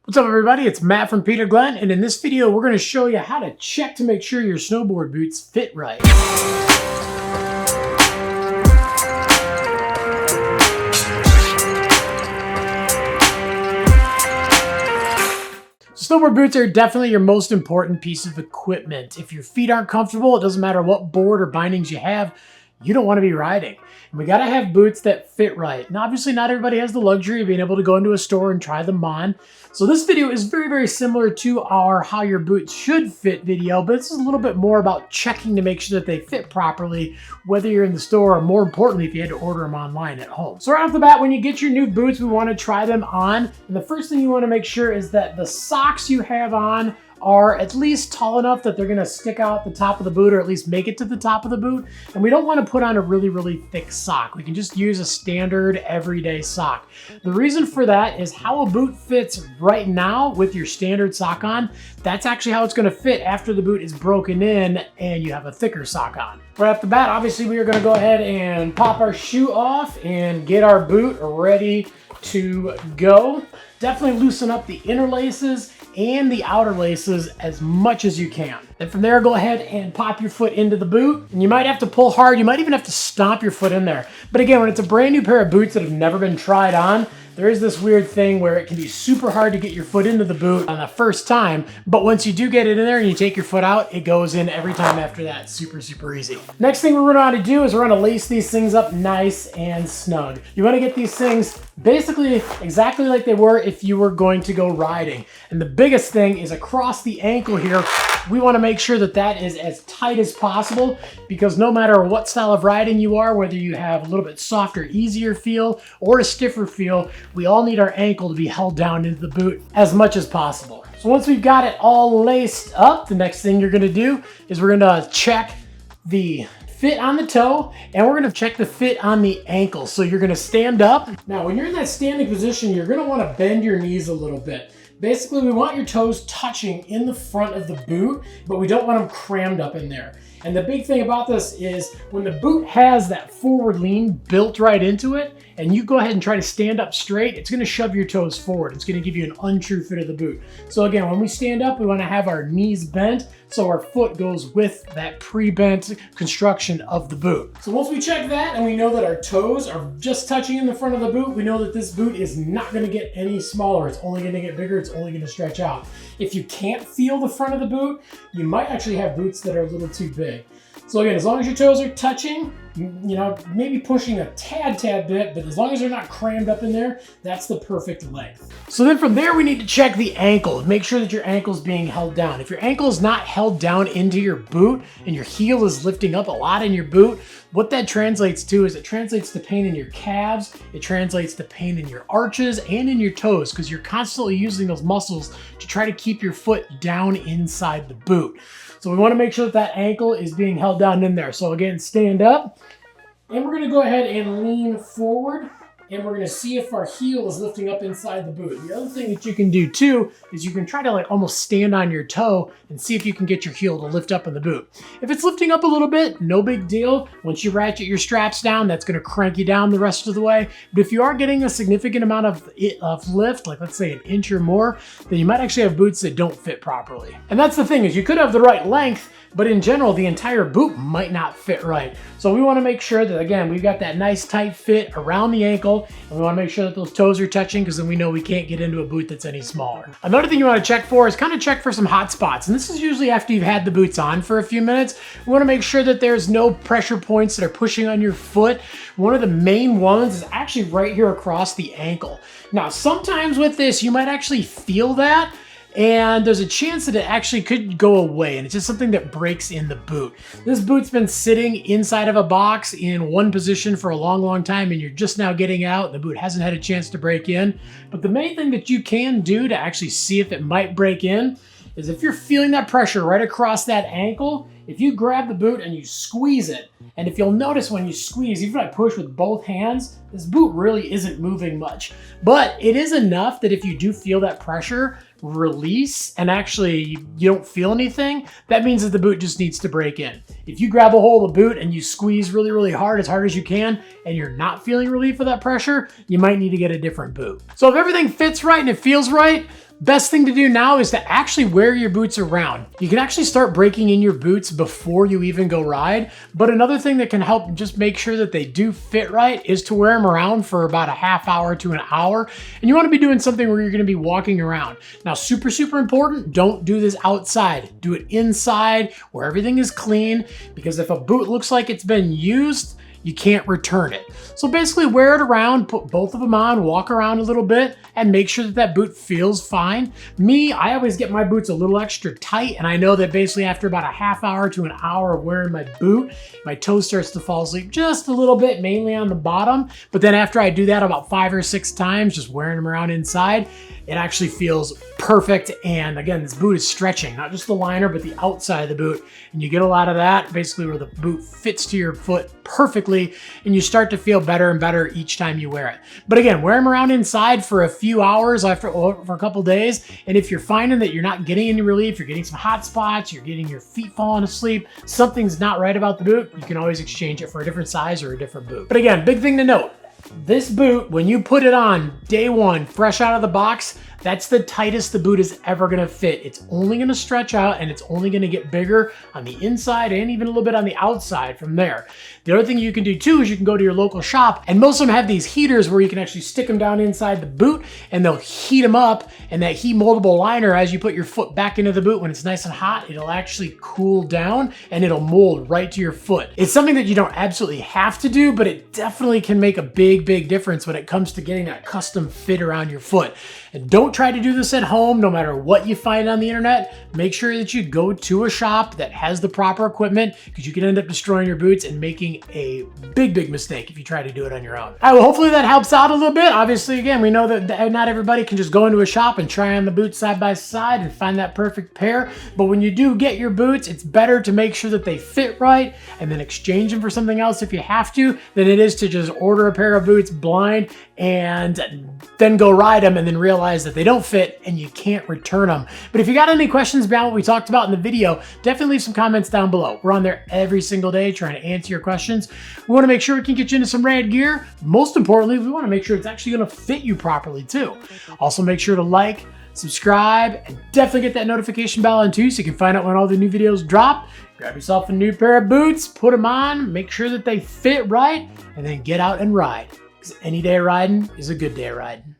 What's up everybody, it's Matt from Peter Glenn, and in this video we're going to show you how to check to make sure your snowboard boots fit right. Snowboard boots are definitely your most important piece of equipment. If your feet aren't comfortable, it doesn't matter what board or bindings you have, you don't want to be riding. And we got to have boots that fit right. And obviously not everybody has the luxury of being able to go into a store and try them on. So this video is very, very similar to our how your boots should fit video, but this is a little bit more about checking to make sure that they fit properly, whether you're in the store or more importantly, if you had to order them online at home. So right off the bat, when you get your new boots, we want to try them on. And the first thing you want to make sure is that the socks you have on are at least tall enough that they're going to stick out the top of the boot or at least make it to the top of the boot. And we don't want to put on a really, really thick sock. We can just use a standard everyday sock. The reason for that is how a boot fits right now with your standard sock on. That's actually how it's going to fit after the boot is broken in and you have a thicker sock on. Right off the bat, obviously we are going to go ahead and pop our shoe off and get our boot ready to go. Definitely loosen up the inner laces and the outer laces as much as you can. Then from there, go ahead and pop your foot into the boot. And you might have to pull hard. You might even have to stomp your foot in there. But again, when it's a brand new pair of boots that have never been tried on, there is this weird thing where it can be super hard to get your foot into the boot on the first time, but once you do get it in there and you take your foot out, it goes in every time after that. Super, super easy. Next thing we're gonna do is we're gonna lace these things up nice and snug. You wanna get these things basically exactly like they were if you were going to go riding. And the biggest thing is across the ankle here, we wanna make sure that that is as tight as possible, because no matter what style of riding you are, whether you have a little bit softer, easier feel or a stiffer feel, we all need our ankle to be held down into the boot as much as possible. So once we've got it all laced up, the next thing you're gonna do is we're gonna check the fit on the toe, and we're gonna check the fit on the ankle. So you're gonna stand up. Now, when you're in that standing position, you're gonna wanna bend your knees a little bit. Basically, we want your toes touching in the front of the boot, but we don't want them crammed up in there. And the big thing about this is when the boot has that forward lean built right into it, and you go ahead and try to stand up straight, it's gonna shove your toes forward. It's gonna give you an untrue fit of the boot. So again, when we stand up, we wanna have our knees bent so our foot goes with that pre-bent construction of the boot. So once we check that and we know that our toes are just touching in the front of the boot, we know that this boot is not gonna get any smaller. It's only gonna get bigger, it's only gonna stretch out. If you can't feel the front of the boot, you might actually have boots that are a little too big. So again, as long as your toes are touching, you know, maybe pushing a tad bit, but as long as they're not crammed up in there, that's the perfect length. So then from there, we need to check the ankle. Make sure that your ankle is being held down. If your ankle is not held down into your boot and your heel is lifting up a lot in your boot, what that translates to is it translates to pain in your calves, it translates to pain in your arches and in your toes, because you're constantly using those muscles to try to keep your foot down inside the boot. So we want to make sure that that ankle is being held down in there. So again, stand up, and we're going to go ahead and lean forward, and we're going to see if our heel is lifting up inside the boot. The other thing that you can do too is you can try to like almost stand on your toe and see if you can get your heel to lift up in the boot. If it's lifting up a little bit, no big deal. Once you ratchet your straps down, that's going to crank you down the rest of the way. But if you are getting a significant amount of lift, like let's say an inch or more, then you might actually have boots that don't fit properly. And that's the thing, is you could have the right length, but in general, the entire boot might not fit right. So we want to make sure that, again, we've got that nice tight fit around the ankle, and we want to make sure that those toes are touching, because then we know we can't get into a boot that's any smaller. Another thing you want to check for is kind of check for some hot spots. And this is usually after you've had the boots on for a few minutes. We want to make sure that there's no pressure points that are pushing on your foot. One of the main ones is actually right here across the ankle. Now, sometimes with this, you might actually feel that, and there's a chance that it actually could go away, and it's just something that breaks in the boot. This boot's been sitting inside of a box in one position for a long time, and you're just now getting out. The boot hasn't had a chance to break in. But the main thing that you can do to actually see if it might break in is if you're feeling that pressure right across that ankle, if you grab the boot and you squeeze it, and if you'll notice when you squeeze, even if I push with both hands, this boot really isn't moving much. But it is enough that if you do feel that pressure release and actually you don't feel anything, that means that the boot just needs to break in. If you grab a hold of the boot and you squeeze really hard as you can, and you're not feeling relief of that pressure, you might need to get a different boot. So if everything fits right and it feels right, Best thing to do now is to actually wear your boots around. You can actually start breaking in your boots before you even go ride, but another thing that can help just make sure that they do fit right is to wear them around for about a half hour to an hour. And you want to be doing something where you're going to be walking around. Now, super, super important, don't do this outside. Do it inside where everything is clean, because if a boot looks like it's been used, you can't return it. So basically wear it around, put both of them on, walk around a little bit, and make sure that that boot feels fine. Me, I always get my boots a little extra tight, and I know that basically after about a half hour to an hour of wearing my boot, my toe starts to fall asleep just a little bit, mainly on the bottom. But then after I do that about 5 or 6 times, just wearing them around inside, it actually feels perfect. And again, this boot is stretching, not just the liner, but the outside of the boot. And you get a lot of that, basically where the boot fits to your foot perfectly, and you start to feel better and better each time you wear it. But again, wear them around inside for a few hours for a couple days. And if you're finding that you're not getting any relief, you're getting some hot spots, you're getting your feet falling asleep, something's not right about the boot, you can always exchange it for a different size or a different boot. But again, big thing to note, this boot, when you put it on day one, fresh out of the box, that's the tightest the boot is ever gonna fit. It's only gonna stretch out, and it's only gonna get bigger on the inside and even a little bit on the outside from there. The other thing you can do too is you can go to your local shop, and most of them have these heaters where you can actually stick them down inside the boot and they'll heat them up, and that heat moldable liner, as you put your foot back into the boot when it's nice and hot, it'll actually cool down and it'll mold right to your foot. It's something that you don't absolutely have to do, but it definitely can make a big, big difference when it comes to getting that custom fit around your foot. And don't try to do this at home, no matter what you find on the internet. Make sure that you go to a shop that has the proper equipment, because you can end up destroying your boots and making a big, big mistake if you try to do it on your own. All right, well, hopefully that helps out a little bit. Obviously, again, we know that not everybody can just go into a shop and try on the boots side by side and find that perfect pair. But when you do get your boots, it's better to make sure that they fit right and then exchange them for something else if you have to, than it is to just order a pair of boots blind and then go ride them and then realize that they don't fit and you can't return them. But if you got any questions beyond what we talked about in the video, definitely leave some comments down below. We're on there every single day trying to answer your questions. We want to make sure we can get you into some rad gear. Most importantly, we want to make sure it's actually going to fit you properly too. Also, make sure to like, subscribe, and definitely get that notification bell on too so you can find out when all the new videos drop. Grab yourself a new pair of boots, put them on, make sure that they fit right, and then get out and ride. Because any day riding is a good day riding.